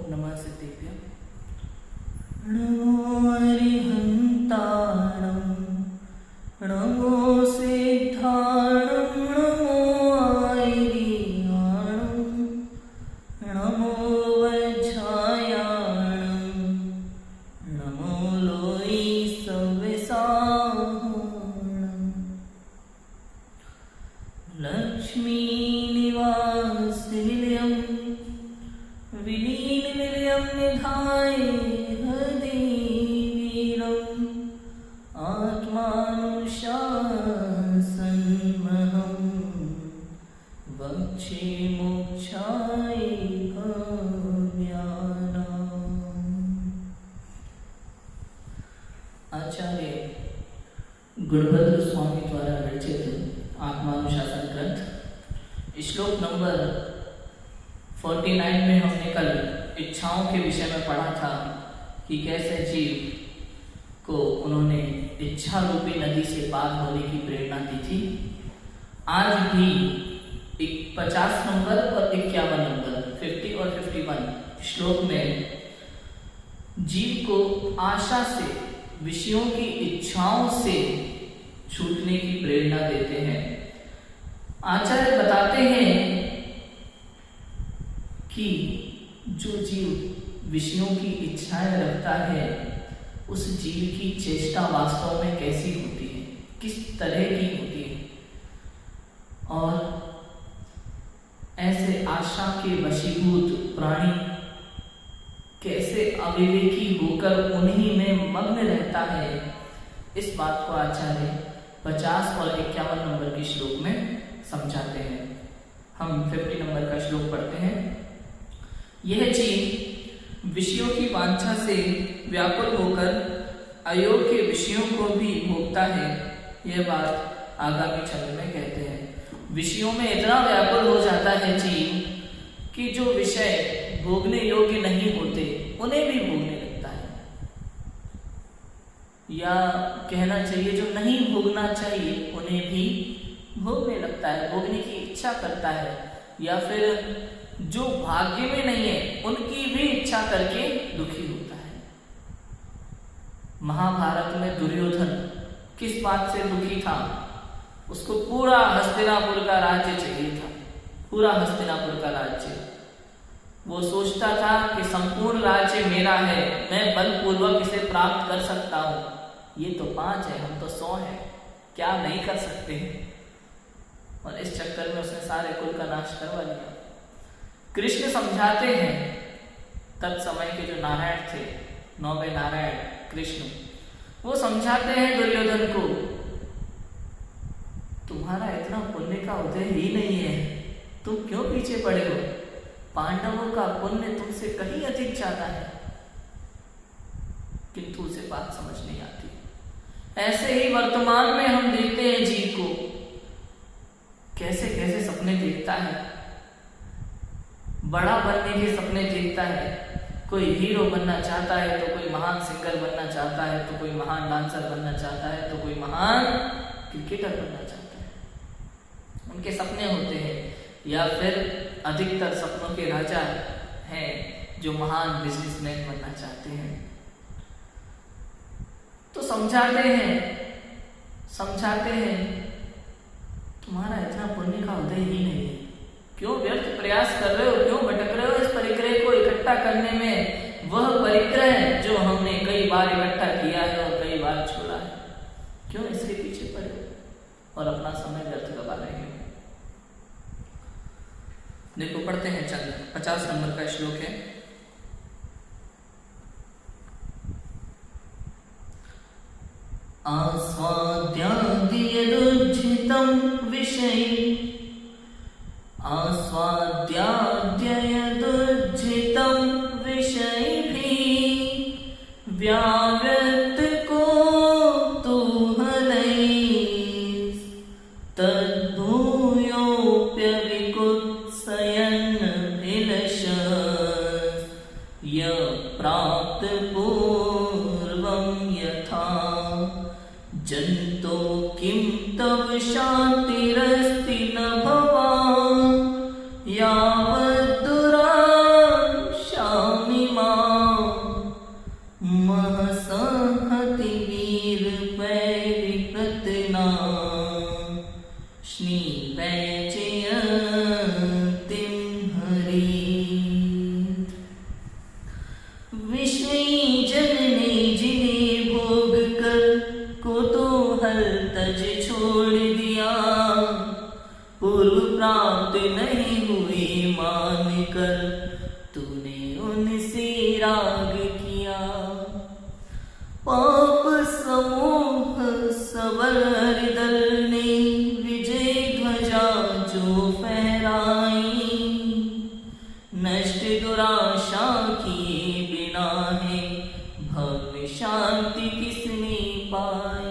नमः सिद्धेभ्यः। नमो अरिहन्ताणं नमो सिद्धाणं नमो ऐरियाणं नमो वज्रायाणं नमो लोई सव्यसाहणं लक्ष्मी निवासनिलयं विलीननिलयं निधाय हृदीवीरम् आत्मानुशासनमहं वक्षे मोक्षाय भव्यानाम्। आचार्य गुणभद्र स्वामी द्वारा रचित आत्मानुशासन ग्रंथ श्लोक नंबर 49 में हमने कल इच्छाओं के विषय में पढ़ा था कि कैसे जीव को उन्होंने इच्छा रूपी नदी से पार होने की प्रेरणा दी थी। आज भी 50 नंबर और 51 नंबर 50 और 51 श्लोक में जीव को आशा से, विषयों की इच्छाओं से छूटने की प्रेरणा देते हैं। आचार्य बताते हैं कि जो जीव विषयों की इच्छाएं रखता है उस जीव की चेष्टा वास्तव में कैसी होती है, किस तरह की होती है, और ऐसे आशा के वशीभूत प्राणी कैसे अविवेकी होकर उन्हीं में मग्न रहता है। इस बात को आचार्य 50 और 51 नंबर के श्लोक में समझाते हैं। हम 50 नंबर का श्लोक पढ़ते हैं। यह जीव विषयों की वांछा से व्याकुल होकर अयोग्य विषयों को भी भोगता है। यह बात आगामी छंद में कहते हैं। विषयों में इतना व्याकुल हो जाता है जीव कि जो विषय भोगने योग्य नहीं होते उन्हें भी भोगने लगता है, या कहना चाहिए जो नहीं भोगना चाहिए उन्हें भी भोगने लगता है, भोगने की इच्छा करता है, या फिर जो भाग्य में नहीं है उनकी भी इच्छा करके दुखी होता है। महाभारत में दुर्योधन किस बात से दुखी था? उसको पूरा हस्तिनापुर का राज्य चाहिए था, पूरा हस्तिनापुर का राज्य। वो सोचता था कि संपूर्ण राज्य मेरा है, मैं बलपूर्वक इसे प्राप्त कर सकता हूं। ये तो 5 है, हम तो 100 हैं, क्या नहीं कर सकते हैं। और इस चक्कर में उसने सारे कुल का नाश करवा लिया। कृष्ण समझाते हैं, तब समय के जो नारायण थे, 9वें नारायण कृष्ण, वो समझाते हैं दुर्योधन को, तुम्हारा इतना पुण्य का उदय ही नहीं है, तुम क्यों पीछे पड़े हो? पांडवों का पुण्य तुमसे कहीं अधिक ज्यादा है। किंतु उसे बात समझ नहीं आती। ऐसे ही वर्तमान में हम देखते हैं जीव को कैसे कैसे सपने देखता है, बड़ा बनने के सपने देखता है। कोई हीरो बनना चाहता है, तो कोई महान सिंगर बनना चाहता है, तो कोई महान डांसर बनना चाहता है, तो कोई महान क्रिकेटर बनना चाहता है। उनके सपने होते हैं। या फिर अधिकतर सपनों के राजा हैं जो महान बिजनेसमैन बनना चाहते हैं। तो समझाते हैं तुम्हारा इतना पुण्य का उदय ही नहीं है, क्यों व्यर्थ प्रयास कर रहे हो, क्यों भटक रहे हो इस परिग्रह को इकट्ठा करने में। वह परिग्रह जो हमने कई बार इकट्ठा किया है और कई बार छोड़ा है, क्यों इसके पीछे पड़े और अपना समय व्यर्थ गवा रहे हैं। देखो पढ़ते हैं चंद 50 नंबर का श्लोक है। आस्वाद्याद्यदुज्झितं विषये आस्वाद्याद्यदुज्झितं विषयैः व्यावृत्तकौतूहलैः तद्भूयोऽप्यविकुत्सयन्नभिलषः यप्राप्तपूर्वं यथा जन्तो किं तव शान्तिरस्ति न भवान् यावद्दुराशामि कर तूने उनसे राग किया। पाप समूह सबर दल ने विजय ध्वजा जो फहराई, नष्ट दुराशा किए बिना है भव्य शांति किसने पाई।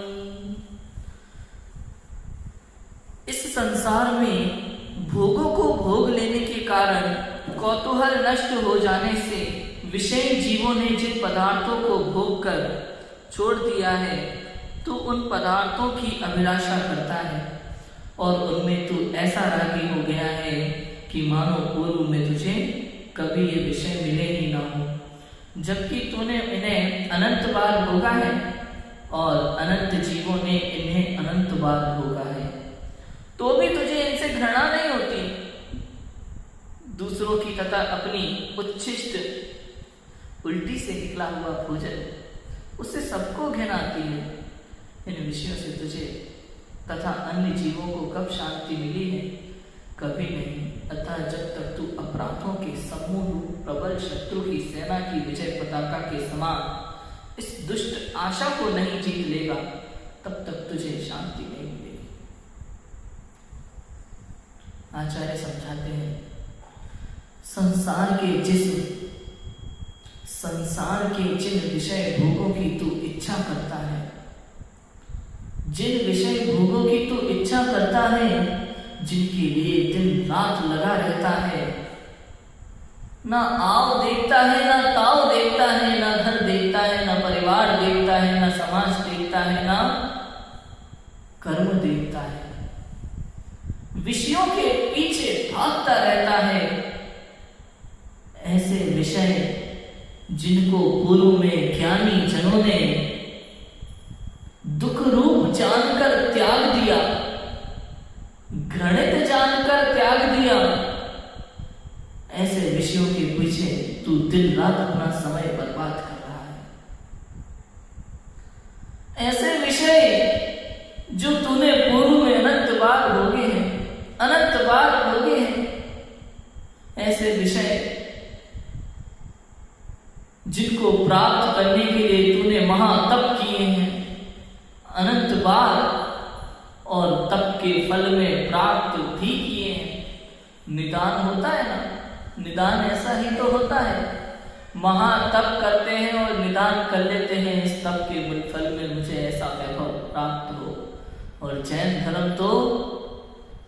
इस संसार में भोगों को भोग लेने के कारण कौतूहल नष्ट हो जाने से विषय जीवों ने जिन पदार्थों को भोग कर छोड़ दिया है तो उन पदार्थों की अभिलाषा करता है और उनमें तू ऐसा रागी हो गया है कि मानो पूर्व में तुझे कभी ये विषय मिले ही ना हो, जबकि तूने इन्हें अनंत बार भोगा है और अनंत जीवों ने इन्हें अनंत बार भोगा है, तो भी तुझे इनसे घृणा नहीं होती। दूसरों की तथा अपनी उच्छिष्ट उल्टी से निकला हुआ भोजन, उससे सबको घृणा आती है। इन विषयों से तुझे तथा अन्य जीवों को कब शांति मिली है? कभी नहीं। अतः जब तक तू अपराधों के समूह प्रबल शत्रु की सेना की विजय पताका के समान इस दुष्ट आशा को नहीं जीत लेगा, तब तक तुझे शांति नहीं मिलेगी। आचार्य समझाते हैं, संसार के जिन विषय भोगों की तू इच्छा करता है, जिन विषय भोगों की तू इच्छा करता है, जिनके लिए दिन रात लगा रहता है, ना आव देखता है, ना ताव देखता है, ना घर देखता है, ना परिवार देखता है, ना समाज देखता है, ना कर्म देखता है, विषयों के पीछे भागता रहता है। ऐसे विषय जिनको पूर्व में ज्ञानी जनों ने दुख रूप जानकर त्याग दिया, घृणित जानकर त्याग दिया, ऐसे विषयों के पीछे तू दिन रात अपना समय बर्बाद कर रहा है। ऐसे विषय जो तूने पूर्व में अनंत बार भोगे हैं, अनंत बार भोगे हैं, ऐसे विषय जिनको प्राप्त करने के लिए तूने महातप किए हैं अनंत बार, और तप के फल में प्राप्त भी किए हैं। निदान होता है ना, निदान ऐसा ही तो होता है। महातप करते हैं और निदान कर लेते हैं, इस तप के फल में मुझे ऐसा वैभव प्राप्त हो। और जैन धर्म तो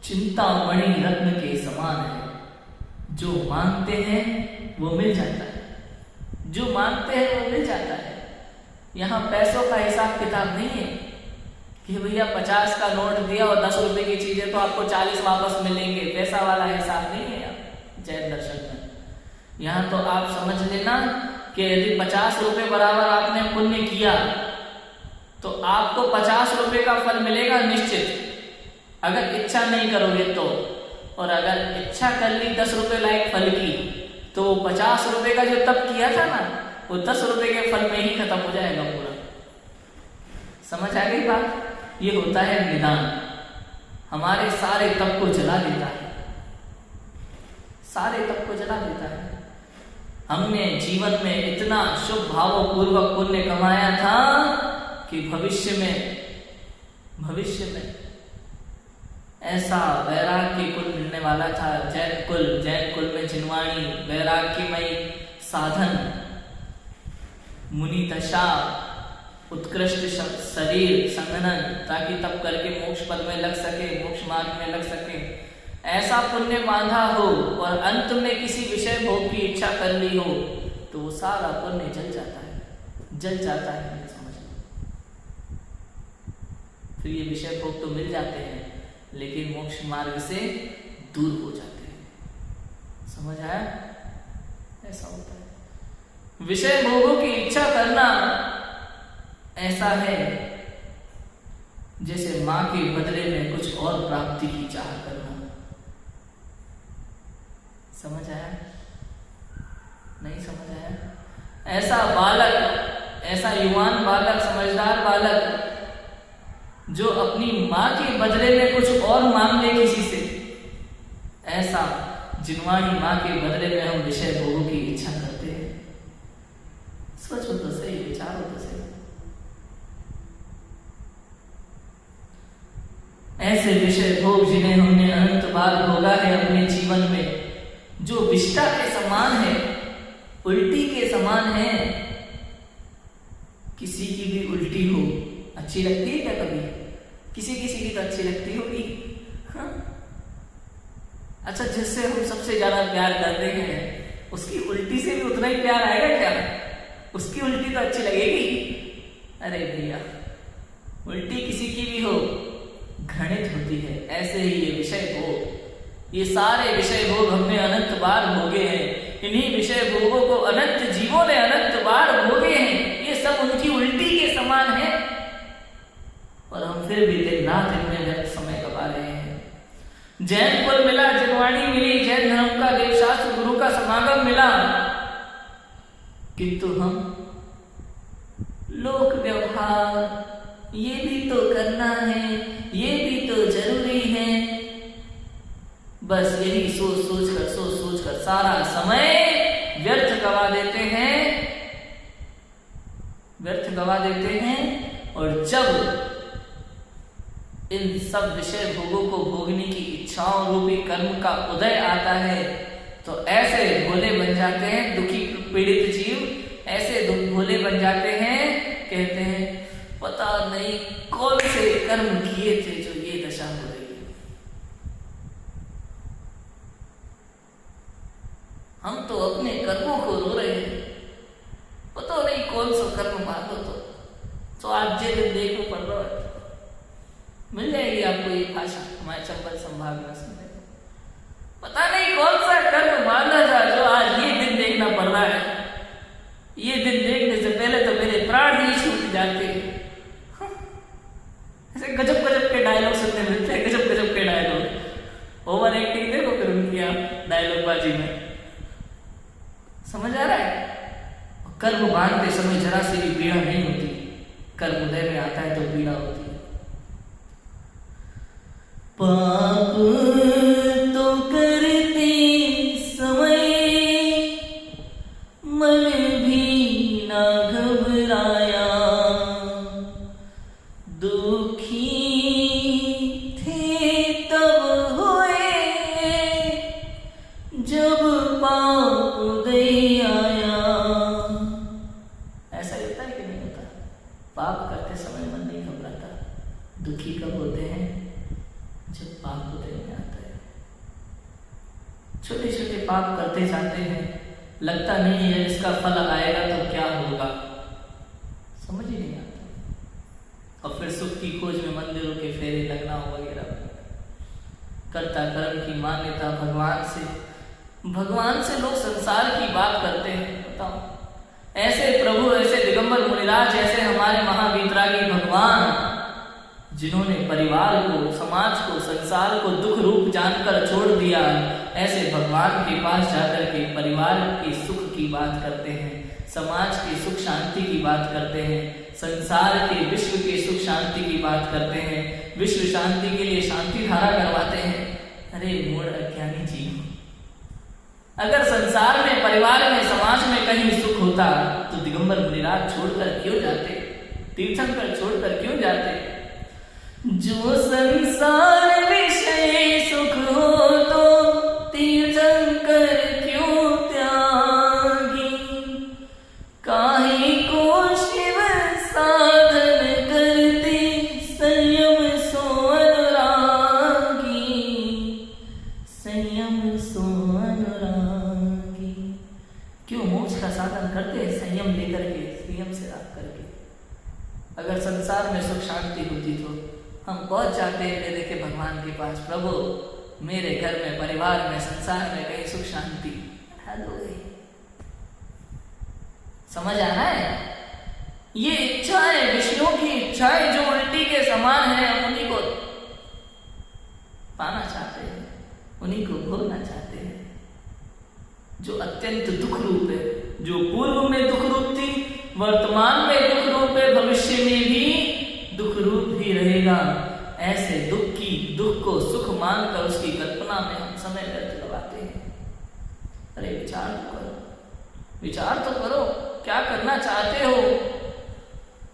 चिंतामणि रत्न के समान है, जो मांगते हैं वो मिल जाता है, जो मांगते हैं वो मिल जाता है। यहाँ पैसों का हिसाब किताब नहीं है कि भैया 50 का नोट दिया और 10 रुपए की चीजें तो आपको 40 वापस मिलेंगे, पैसा वाला हिसाब नहीं है यहाँ जैन दर्शन में। यहाँ तो आप समझ लेना कि यदि 50 रुपए बराबर आपने पुण्य किया तो आपको 50 रुपए का फल मिलेगा निश्चित, अगर इच्छा नहीं करोगे तो। और अगर इच्छा कर ली 10 रुपए लायक फल की, तो वो 50 रुपए का जो तप किया था ना, वो 10 रुपए के फल में ही खत्म हो जाएगा पूरा। समझ आ गई बात? ये होता है निदान, हमारे सारे तप को जला देता है, सारे तप को जला देता है। हमने जीवन में इतना शुभ भावपूर्वक पुण्य कमाया था कि भविष्य में ऐसा वैराग्य कुल मिलने वाला था। जैन कुल में जिनवाणी वैराग्यमयी साधन, मुनि दशा, उत्कृष्ट शरीर संगठन, ताकि तप करके मोक्ष पद में लग सके, मोक्ष मार्ग में लग सके, ऐसा पुण्य बांधा हो और अंत में किसी विषय भोग की इच्छा कर ली हो तो वो सारा पुण्य जल जाता है। समझ लो, फिर ये विषय भोग तो मिल जाते हैं लेकिन मोक्ष मार्ग से दूर हो जाते हैं। समझ आया? ऐसा होता है। विषय भोगों की इच्छा करना ऐसा है जैसे मां के बदले में कुछ और प्राप्ति की चाह करना। समझ आया? नहीं समझ आया? ऐसा बालक, ऐसा युवान बालक, समझदार बालक जो अपनी मां के बदले में कुछ और मांग ले किसी से, ऐसा जिनवाणी माँ के बदले में हम विषय भोगों की इच्छा करते हैं। सोचो तो सही, विचारो तो सही। ऐसे विषय भोग जिन्हें हमने अनंत बार भोगा है अपने जीवन में, जो विष्टा के समान है, उल्टी के समान है। किसी की भी उल्टी हो अच्छी लगती है क्या? कभी किसी किसी की तो अच्छी लगती होगी। हाँ? अच्छा, जिससे हम सबसे ज्यादा प्यार करते हैं उसकी उल्टी से भी उतना ही प्यार आएगा क्या? उसकी उल्टी तो अच्छी लगेगी। अरे भैया, उल्टी किसी की भी हो घृणित होती है। ऐसे ही ये विषय भोग, ये सारे विषय भोग हमने अनंत बार भोगे हैं। इन्हीं विषय भोगों को अनंत जीवों ने अनंत बार भोगे हैं। ये सब उनकी उल्टी के समान है और हम फिर भी दिन रात इनमें व्यर्थ समय गवा रहे हैं। जैन कुल मिला, जिनवाणी मिली, जैन धर्म का देवशास्त्र गुरु का समागम मिला, किंतु हम लोक व्यवहार ये भी तो करना है, ये भी तो जरूरी है, बस यही सोच सोच कर सारा समय व्यर्थ गवा देते हैं। और जब इन सब विषय भोगों को भोगने की इच्छाओं रूपी कर्म का उदय आता है तो ऐसे भोले बन जाते हैं दुखी पीड़ित जीव, ऐसे भोले बन जाते हैं, कहते हैं पता नहीं कौन से कर्म किए थे जो ये दशा हो रही है। हम तो अपने कर्मों को रो रहे हैं, पता नहीं कौन सा कर्म मानो तो आज जे दिन देखो पड़ रहा है। मिल जाएगी आपको ये भाषा हमारे चंबल संभाग में सुनने को। पता नहीं कौन सा कर्म माना था जो आज ये दिन देखना पड़ रहा है। ये दिन देखने से पहले तो मेरे प्राण ही छूट जाते हैं। ऐसे गजब के डायलॉग सुनने मिलते हैं, गजब के डायलॉग। ओवर एक्टिंग देखो फिर उनकी आप डायलॉग बाजी में, समझ आ रहा है। कर्म बांधते समय जरा सी भी पीड़ा नहीं होती, कर्म उदय में आता है तो पीड़ा होती है। पाप तो करते समय मन भी ना घबराया, दुखी थे तब हुए जब पाप उदय आया। ऐसा होता है कि नहीं होता? पाप करते समय मन नहीं घबराता, दुखी कब होते हैं? जब पाप उदय में आता है। छोटे छोटे पाप करते जाते हैं, लगता नहीं है इसका फल आएगा तो क्या होगा, समझ ही नहीं आता। और फिर सुख की खोज में मंदिरों के फेरे लगना वगैरह। कर्ता कर्म की मान्यता भगवान से लोग संसार की बात करते हैं। बताओ, ऐसे प्रभु, ऐसे दिगंबर मुनिराज, ऐसे हमारे महावीतरागी भगवान जिन्होंने परिवार को, समाज को, संसार को दुख रूप जानकर छोड़ दिया, ऐसे भगवान के पास जाकर के परिवार के सुख की बात करते हैं, समाज की सुख शांति की बात करते हैं, संसार के विश्व के सुख शांति की बात करते हैं, विश्व शांति के लिए शांति धारा करवाते हैं। अरे मूढ़ अज्ञानी जीव, अगर संसार में, परिवार में, समाज में कहीं सुख होता तो दिगंबर मुनिराज छोड़कर क्यों जाते? तीर्थंकर छोड़कर क्यों जाते? जो संसार विषय सुख हो तो तीर्थंकर क्यों त्यागी, काहे को शिव साधन करते संयम सो अनुरागी, संयम सो अनुरागी। क्यों मोक्ष का साधन करते हैं संयम लेकर के, संयम से रख करके। अगर संसार में सुख शांति होती तो हम पहुंच जाते हैं मेरे के भगवान के पास, प्रभु मेरे घर में, परिवार में, संसार में कहीं सुख शांति हो गई। समझ आ रहा है? ये इच्छाएं, विषयों की इच्छाएं जो उल्टी के समान है, उन्हीं को पाना चाहते हैं, उन्हीं को भोगना चाहते हैं, जो अत्यंत दुख रूप है, जो पूर्व में दुख रूप थी, वर्तमान में दुख रूप है, भविष्य में भी दुख रूप ही रहेगा। ऐसे दुख को सुख मानकर उसकी कल्पना में हम समय व्यर्थ लगाते हैं। विचार तो करो, विचार तो करो, क्या करना चाहते हो?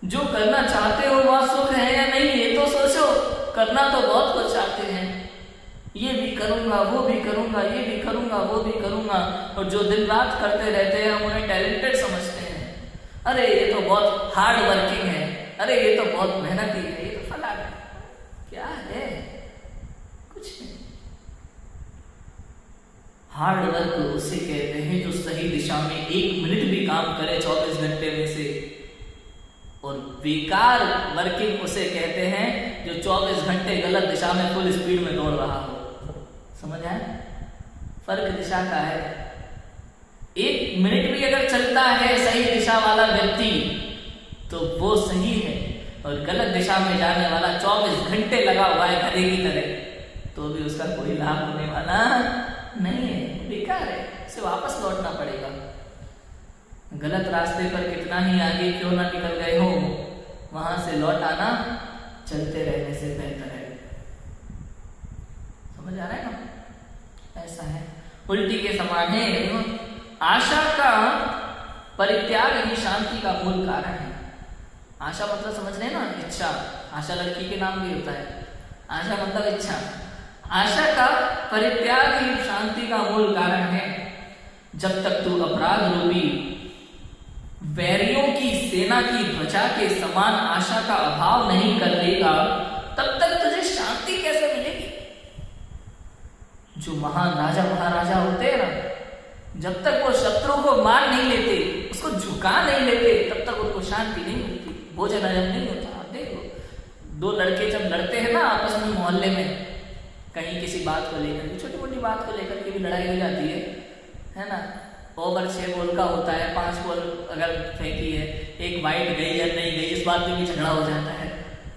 जो करना चाहते हो वह सुख है या नहीं, ये तो सोचो। करना तो बहुत कुछ चाहते हैं, ये भी करूंगा, वो भी करूंगा, ये भी करूंगा, वो भी करूंगा, और जो दिन रात करते रहते हैं हम उन्हें टैलेंटेड समझते हैं। अरे ये तो बहुत हार्ड वर्किंग है, अरे ये तो बहुत मेहनती है, ये तो फला है। क्या है? कुछ नहीं। हार्ड वर्क उसे कहते हैं जो सही दिशा में 1 मिनट भी काम करे 24 घंटे में से, और बेकार वर्किंग उसे कहते हैं जो 24 घंटे गलत दिशा में फुल स्पीड में दौड़ रहा हो। समझ आए? फर्क दिशा का है। 1 मिनट भी अगर चलता है सही दिशा वाला व्यक्ति तो वो सही है, और गलत दिशा में जाने वाला 24 घंटे लगा हुआ है गधे की तरह, तो भी उसका कोई लाभ होने वाला नहीं है, बेकार है, उसे वापस लौटना पड़ेगा। गलत रास्ते पर कितना ही आगे क्यों ना निकल गए हो, वहां से लौट आना चलते रहने से बेहतर है। समझ आ रहा है ना? ऐसा है, उल्टी के समान है। आशा का परित्याग ही शांति का मूल कारण है। आशा मतलब समझ रहे ना, इच्छा। आशा लड़की के नाम भी होता है, आशा मतलब इच्छा। आशा का परित्याग ही शांति का मूल कारण है। जब तक तू अपराध रूपी वैरियों की सेना की ध्वजा के समान आशा का अभाव नहीं कर लेगा, तब तक तुझे शांति कैसे मिलेगी? जो महान राजा महाराजा होते हैं ना, जब तक वो शत्रु को मार नहीं लेते, उसको झुका नहीं लेते, तब तक उनको शांति नहीं मिलती, भोजन हजम नहीं होता। आप देखो, 2 लड़के जब लड़ते हैं ना आपस में मोहल्ले में, कहीं किसी बात को लेकर, छोटी मोटी बात को लेकर के भी लड़ाई हो जाती है ना। ओवर 6 बॉल का होता है, 5 बॉल अगर फेंकी है, 1 वाइड गई या नहीं गई, इस बात पे भी झगड़ा हो जाता है,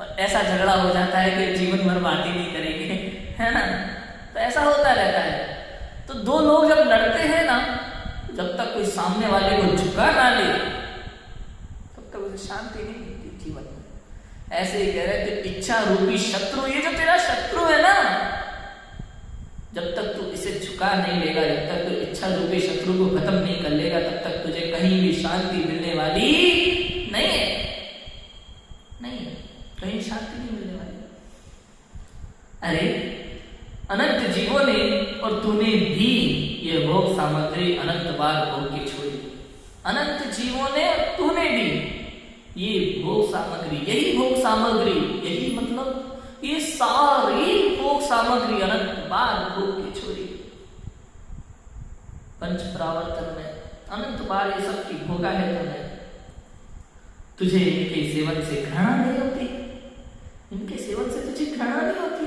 और ऐसा झगड़ा हो जाता है कि जीवन भर बात ही नहीं करेंगे, है ना। तो ऐसा होता रहता है। तो 2 लोग जब लड़ते हैं ना, जब तक कोई सामने वाले को झुका ना ले, तब तक उसे शांति नहीं मिलती जीवन में। ऐसे ही कह रहे थे, इच्छा रूपी शत्रु, ये जो तेरा शत्रु है ना, जब तक तू इसे झुका नहीं लेगा, जब तक तू इच्छा रूपी शत्रु को खत्म नहीं कर लेगा, तब तक तुझे कहीं भी शांति मिलने वाली नहीं है। नहीं है, कहीं शांति नहीं मिलने वाली। अरे अनंत जीवों ने और तूने भी ये भोग सामग्री अनंत बार भोग के छोड़ी। अनंत जीवों ने और तूने भी ये भोग सामग्री, यही भोग सामग्री, यही मतलब ये सारी भोग सामग्री अनंत बार भोग के छोड़ी। पंच प्रावर्तन में अनंत बार ये सब की भोगा है तुमने। तुझे इनके सेवन से घृणा नहीं होती, इनके सेवन से तुझे घृणा नहीं होती,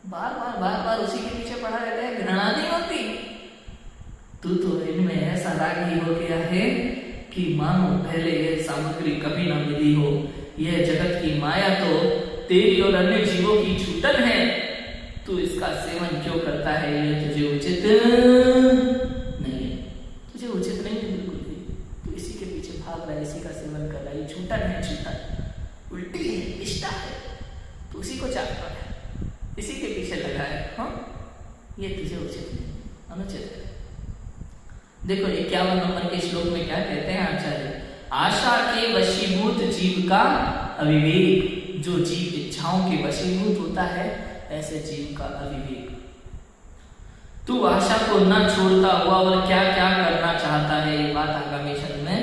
बार बार उसी के पीछे पड़ा रहता है, घृणा नहीं होती। तू तो इनमें ऐसा रागी हो गया है कि मानो पहले यह सामग्री कभी ना मिली हो। यह जगत की माया तो तेरी और अन्य जीवों की छूटन है, तू इसका सेवन क्यों करता है? ये तुझे उचित नहीं है, तुझे उचित नहीं है बिल्कुल भी। तू इसी के पीछे भाग रहा है, इसी का सेवन कर रहा है, ये छूटन है, छूटन उल्टी है, इष्टा है, तू उसी को चाहता है, इसी के पीछे लगा है। हाँ, ये तुझे उचित नहीं, अनुचित है। देखो 51 नंबर के श्लोक में क्या कहते हैं आचार्य? आशा के वशीभूत जीव का अविवेक। जो जीव इच्छाओं के वशीभूत होता है, ऐसे जीव का अविवेक। तू आशा को न छोड़ता हुआ और क्या क्या करना चाहता है, ये बात आगामी छंद में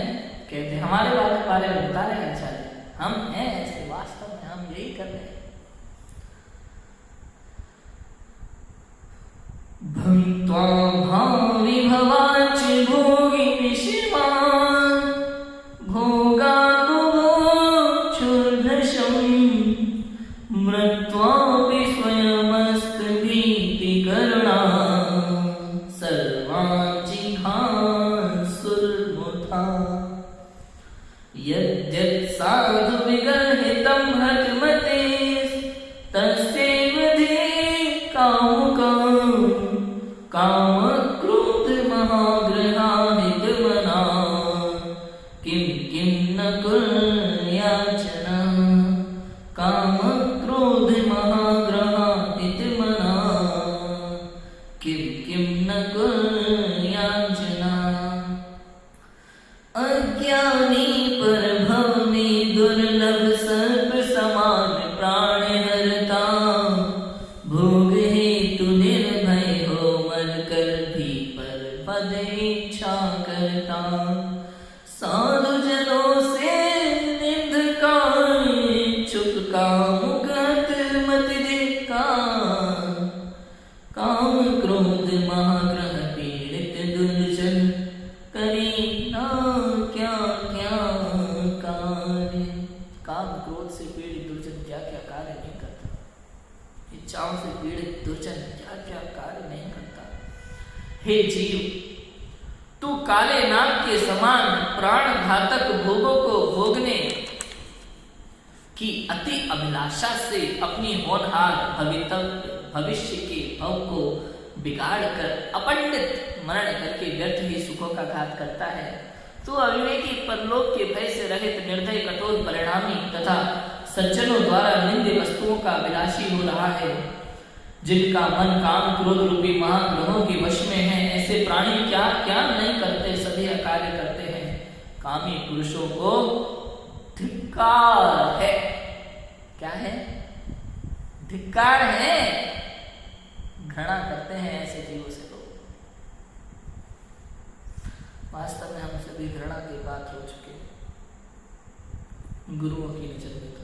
कहते हैं। हमारे बारे में बता रहे हैं आचार्य, हम हैं ऐसे, वास्तव में हम यही कर रहे हैं। भक्त्वा भावि भवाच भोगी विषिमान् भोगानुभोक्षुर्भृशं मृत्वापि स्वयमस्तभीतिकरणा सर्वाचिघासुर्मुथा यद्यत् साधु विगर्हितं हतमते तस्यैव धे कामुकम् काम क्रोध महाग्रहाहितमना किं किं न कुर्याचना काम क्रोध महाग्रहाहितमना किं किं न कुर्याचना। सद इच्छा करता, साधु जनों से निंद कान, चुप काम गत मत देखा, काम क्रोध महाग्रह पीड़ित दुर्जन, करी ना क्या क्या कार्य। काम क्रोध से पीड़ित दुर्जन क्या क्या कार्य नहीं करता, इच्छाओं से पीड़ित दुर्जन क्या क्या कार्य नहीं करता। हे जीव, तू काले नाग के समान प्राण घातक भोगों को भोगने की अति अभिलाषा से अपनी होनहार भविष्य के भव को बिगाड़ कर अपंडित मरण करके व्यर्थ ही सुखों का घात करता है। तू अविवेकी परलोक के भय से रहित निर्दय कठोर परिणामी तथा सज्जनों द्वारा निंद्य वस्तुओं का अभिलाषी हो रहा है। जिनका मन काम क्रोध रूपी महाग्रहों के वश में है, ऐसे प्राणी क्या क्या नहीं करते, सभी कार्य करते हैं। कामी पुरुषों को धिक्कार है। क्या है? धिक्कार है। घृणा करते हैं ऐसे जीवों से लोग। वास्तव में हम सभी घृणा के पात्र हो चुके हैं गुरुओं की नजर में। तो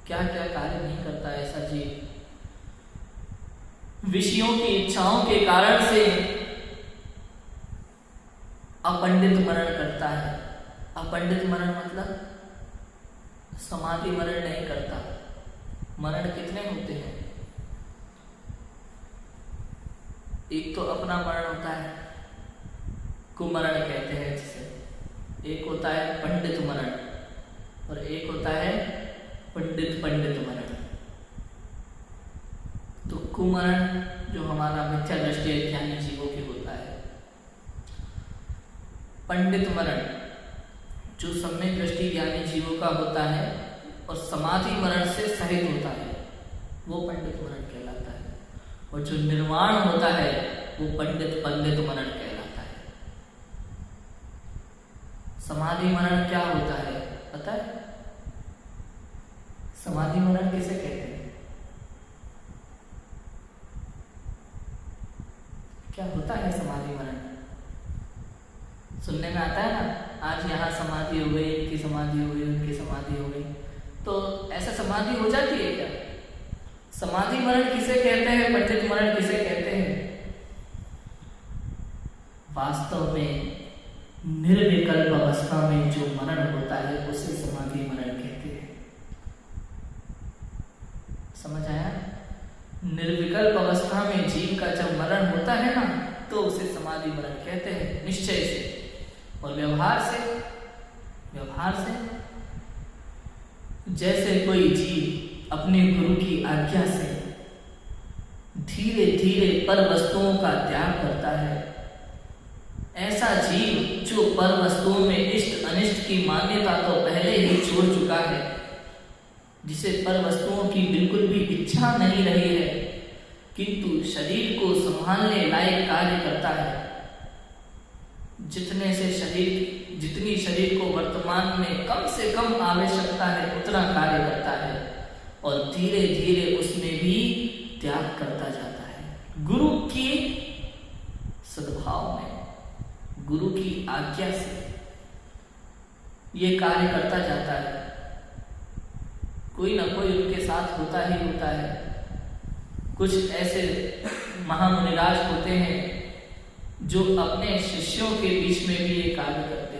क्या क्या कार्य नहीं करता ऐसा जीव। विषयों की इच्छाओं के कारण से अपंडित मरण करता है। अपंडित मरण मतलब समाधि मरण नहीं करता। मरण कितने होते हैं? एक तो अपना मरण होता है, कुमरण कहते हैं जिसे। एक होता है पंडित मरण और एक होता है पंडित मरण। तो कुमरण जो हमारा मिथ्या दृष्टि ज्ञानी जीवों के होता है। पंडित मरण जो सम्यक दृष्टि ज्ञानी जीवों का होता है और समाधि मरण से सहित होता है, वो पंडित मरण कहलाता है। और जो निर्वाण होता है वो पंडित मरण कहलाता है। समाधि मरण क्या होता है पता है? समाधि मरण किसे कहते हैं? क्या होता है समाधि मरण? सुनने में आता है ना, आज यहाँ समाधि हो गई, इनकी समाधि हो गई, उनकी समाधि हो गई। तो ऐसा समाधि हो जाती है क्या? समाधि मरण किसे कहते हैं? पंडित मरण किसे कहते हैं? वास्तव में निर्विकल्प अवस्था में जो मरण होता है उसे समाधि मरण कहते हैं। समझ आया? निर्विकल्प अवस्था में जीव का जब मरण होता है ना, तो उसे समाधि मरण कहते हैं निश्चय से। और व्यवहार से जैसे कोई जीव अपने गुरु की आज्ञा से धीरे धीरे पर वस्तुओं का त्याग करता है, ऐसा जीव जो पर वस्तुओं में इष्ट अनिष्ट की मान्यता तो पहले ही छोड़ चुका है, जिसे पर वस्तुओं की बिल्कुल भी इच्छा नहीं रही है, किंतु शरीर को संभालने लायक कार्य करता है। जितनी शरीर को वर्तमान में कम से कम आवश्यकता है उतना कार्य करता है और धीरे धीरे उसमें भी त्याग करता जाता है। गुरु की सद्भाव में, गुरु की आज्ञा से ये कार्य करता जाता है। कोई ना कोई उनके साथ होता ही होता है। कुछ ऐसे महामुनिराज होते हैं जो अपने शिष्यों के बीच में भी ये कार्य करते हैं।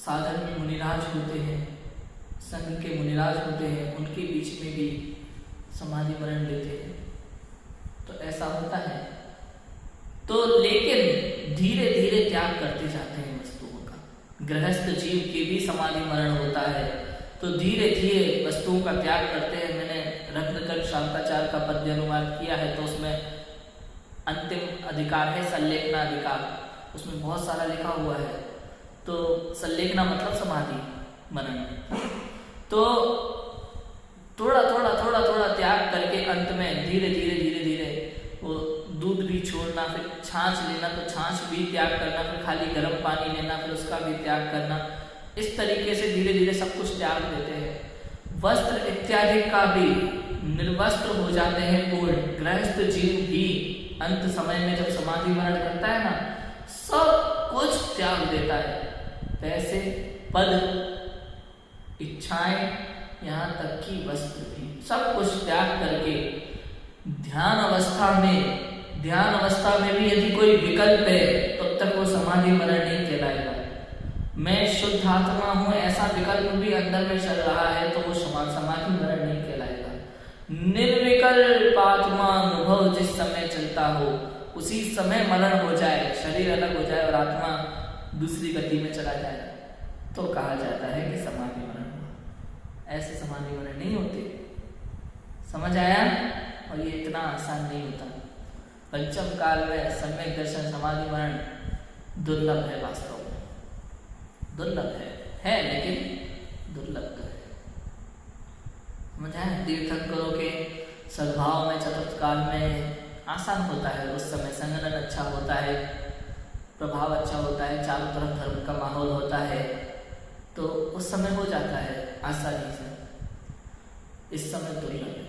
साधन में मुनिराज होते हैं, संघ के मुनिराज होते हैं, उनके बीच में भी समाधि मरण लेते हैं। तो ऐसा होता है। तो लेकिन धीरे धीरे त्याग करते जाते हैं वस्तुओं का। गृहस्थ जीव के भी समाधि मरण होता है, तो धीरे धीरे वस्तुओं का त्याग करते हैं। मैंने रत्नकर्क शांताचार्य का पद्य अनुवाद किया है, तो उसमें अंतिम अधिकार है संलेखना अधिकार, उसमें बहुत सारा लिखा हुआ है। तो संलेखना मतलब समाधि मरण। तो थोड़ा थोड़ा त्याग करके अंत में धीरे धीरे वो दूध भी छोड़ना, फिर छाछ लेना तो छाछ भी त्याग करना, फिर खाली गर्म पानी लेना, फिर उसका भी त्याग करना। इस तरीके से धीरे धीरे सब कुछ त्याग देते हैं। वस्त्र इत्यादि का भी निर्वस्त्र हो जाते हैं पूर्ण। गृहस्थ जीव भी अंत समय में जब समाधि मरण करता है ना, सब कुछ त्याग देता है, पैसे, पद, इच्छाएं, यहाँ तक कि वस्त्र भी, सब कुछ त्याग करके ध्यान अवस्था में भी यदि कोई विकल्प है तब तक वो समाधि मरण नहीं कहलाएगा। मैं शुद्ध आत्मा हूं ऐसा विकल्प भी अंदर में चल रहा है तो वो समाधि मरण नहीं कहलाएगा। निर्विकल्प आत्मा अनुभव जिस समय चलता हो उसी समय मरण हो जाए, शरीर अलग हो जाए और आत्मा दूसरी गति में चला जाए तो कहा जाता है कि समाधि मरण हुआ। ऐसे समाधि मरण नहीं होते। समझ आया? और ये इतना आसान नहीं होता। पंचम काल में सम्यक दर्शन समाधि मरण दुर्लभ है, वास्तव में दुर्लभ है लेकिन दुर्लभ है। समझ आया? तीर्थंकरों के सद्भाव में चतुर्थ काल में आसान होता है, उस समय संगठन अच्छा होता है, प्रभाव अच्छा होता है, चारों तरफ धर्म का माहौल होता है, तो उस समय हो जाता है आसानी से। इस समय दुर्लभ है।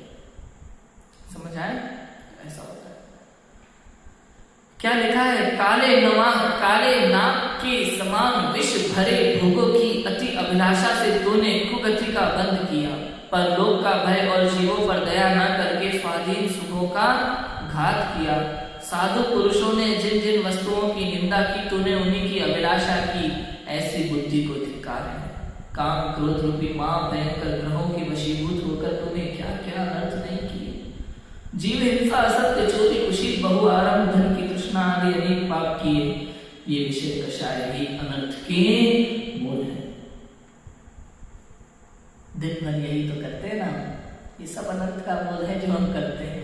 समझ आए? ऐसा होता है। क्या लिखा है? काले नाग के समान विष भरे भोगों की अति अभिलाषा से तूने कुगति का बंध किया, पर लोक का भय और जीवों पर दया न करके स्वाधीन सुखों का घात किया। साधु पुरुषों ने जिन जिन वस्तुओं की निंदा की तूने उन्हीं की अभिलाषा की, ऐसी बुद्धि को धिक्कार है। काम क्रोध रूपी मां भयंकर ग्रहों की वशीभूत होकर तूने क्या क्या अनर्थ नहीं किए। जीव हिंसा, असत्य, चोरी, कुशील, बहु आरंभ, धन की तृष्णा आदि अनेक पाप किए। ये विषय कषाय ही अनर्थ के मूल है। दिन भर यही तो करते हैं ना, ये सब अनर्थ का मूल है जो हम करते हैं।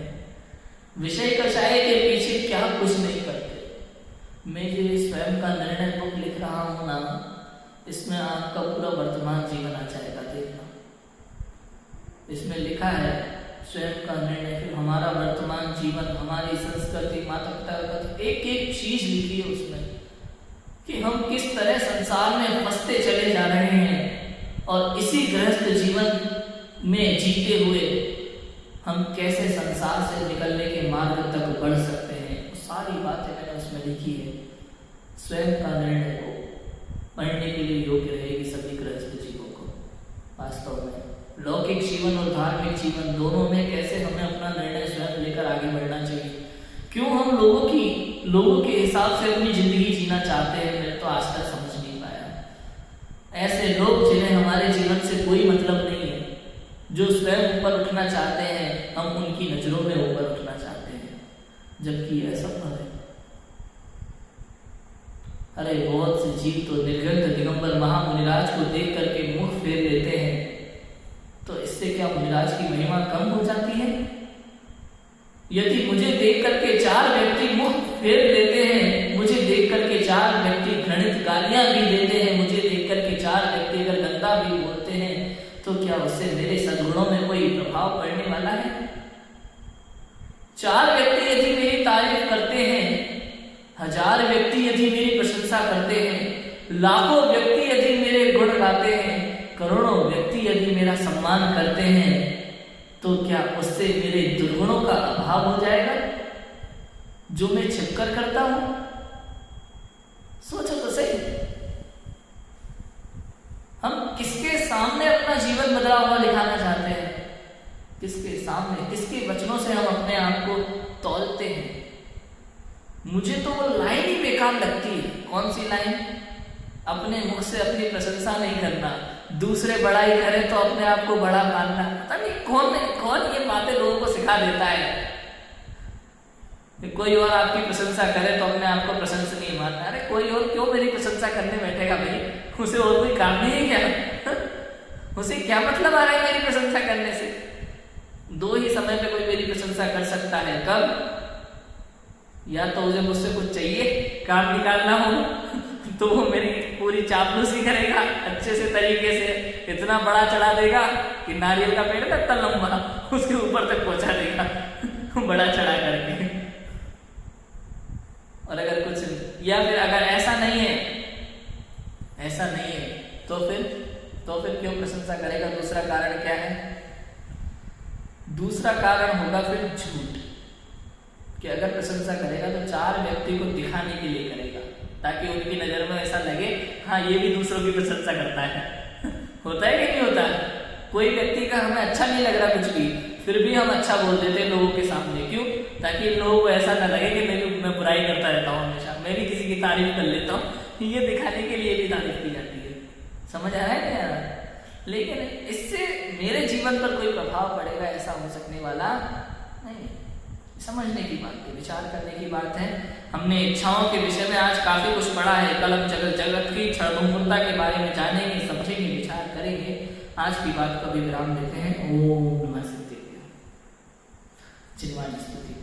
विषय कषाय के पीछे क्या कुछ नहीं करते। मैं जो स्वयं का निर्णय बुक लिख रहा हूं ना, इसमें आपका पूरा वर्तमान जीवन आ जाएगा। देखना, इसमें लिखा है स्वयं का निर्णय, फिर हमारा वर्तमान जीवन, हमारी संस्कृति, माता पिता का एक एक चीज लिखी है उसमें कि हम किस तरह संसार में फंसते चले जा रहे हैं और इसी गृहस्थ जीवन में जीते हुए हम कैसे संसार से निकलने के मार्ग तक बढ़ सकते हैं। सारी बातें मैंने उसमें लिखी है। स्वयं का निर्णय को पढ़ने के लिए योग्य रहेगी सभी गृहस्थ जीवों को। वास्तव में लौकिक जीवन और धार्मिक जीवन दोनों में कैसे हमें अपना निर्णय स्वयं लेकर आगे बढ़ना चाहिए। क्यों हम लोगों के हिसाब से अपनी जिंदगी जीना चाहते हैं, मैं तो आज तक समझ नहीं पाया। ऐसे लोग जिन्हें हमारे जीवन से कोई मतलब नहीं है, जो स्वयं ऊपर उठना चाहते हैं, हम उनकी नजरों में ऊपर उठना चाहते हैं, जबकि यह असंभव है। अरे बहुत से जीव तो निर्ग्रंथ दिगंबर महामुनिराज को देख करके मुख फेर लेते हैं, तो इससे क्या मुनिराज की महिमा कम हो जाती है? यदि मुझे देख करके 4 व्यक्ति मुख फेर लेते हैं, मुझे देख करके 4 व्यक्ति घृणित गालियां भी देते हैं, मुझे देख करके 4 व्यक्ति अगर गंदा भी बोलते हैं, तो क्या उससे मेरे सद्गुणों में कोई प्रभाव पड़ने वाला है? 4 व्यक्ति यदि मेरी तारीफ करते हैं, 1000 व्यक्ति यदि मेरी प्रशंसा करते हैं, लाखों व्यक्ति यदि मेरे गुण गाते हैं, करोड़ों व्यक्ति यदि मेरा सम्मान करते हैं, तो क्या उससे मेरे दुर्गुणों का अभाव हो जाएगा जो मैं छिपकर करता हूं? सोचो तो सही। हम किसके सामने अपना जीवन बदला हुआ दिखाना चाहते हैं? किसके सामने, किसके वचनों से हम अपने आप को तौलते हैं? मुझे तो वो लाइन ही बेकार लगती है। कौन सी लाइन? अपने मुख से अपनी प्रशंसा नहीं करना, दूसरे बड़ाई करे तो अपने आप को बड़ा मानना। पता नहीं कौन ये बातें लोगों को सिखा देता है। कोई और आपकी प्रशंसा करे तो अपने आप को प्रशंसनीय मानना। अरे कोई और क्यों मेरी प्रशंसा करने बैठेगा भाई? उसे और कोई काम नहीं है क्या? उसे क्या मतलब आ रहा है मेरी प्रशंसा करने से? 2 ही समय पे कोई मेरी प्रशंसा कर सकता है। कब? या तो उसे मुझसे कुछ चाहिए, काम निकालना हो, तो वो मेरी पूरी चापलूसी करेगा, अच्छे से तरीके से इतना बड़ा चढ़ा देगा कि नारियल का पेड़ इतना लंबा उसके ऊपर तक पहुंचा देगा बड़ा चढ़ा करके। और अगर कुछ, या फिर अगर ऐसा नहीं है तो फिर क्यों प्रशंसा करेगा? दूसरा कारण क्या है? दूसरा कारण होगा फिर झूठ, कि अगर प्रशंसा करेगा तो 4 व्यक्ति को दिखाने के लिए करेगा, ताकि उनकी नजर में ऐसा लगे हाँ ये भी दूसरों की प्रशंसा करता है। होता है कि नहीं होता है? कोई व्यक्ति का हमें अच्छा नहीं लग रहा कुछ भी, फिर भी हम अच्छा बोल देते हैं लोगों के सामने, क्यों? ताकि लोगों को ऐसा न लगे कि मैं बुराई करता रहता हूँ हमेशा, मैं भी किसी की तारीफ कर लेता हूँ, ये दिखाने के लिए भी तारीफ की जाती है। समझ आ रहा है क्या? लेकिन इससे मेरे जीवन पर कोई प्रभाव पड़ेगा ऐसा हो सकने वाला नहीं। समझने की बात है, विचार करने की बात है। हमने इच्छाओं के विषय में आज काफी कुछ पढ़ा है, कलम जगत की क्षणभंगुरता के बारे में जानेंगे, समझेंगे, विचार करेंगे। आज की बात को भी विराम देते हैं। ओम नमः शिवाय। जिनवानी स्तुति।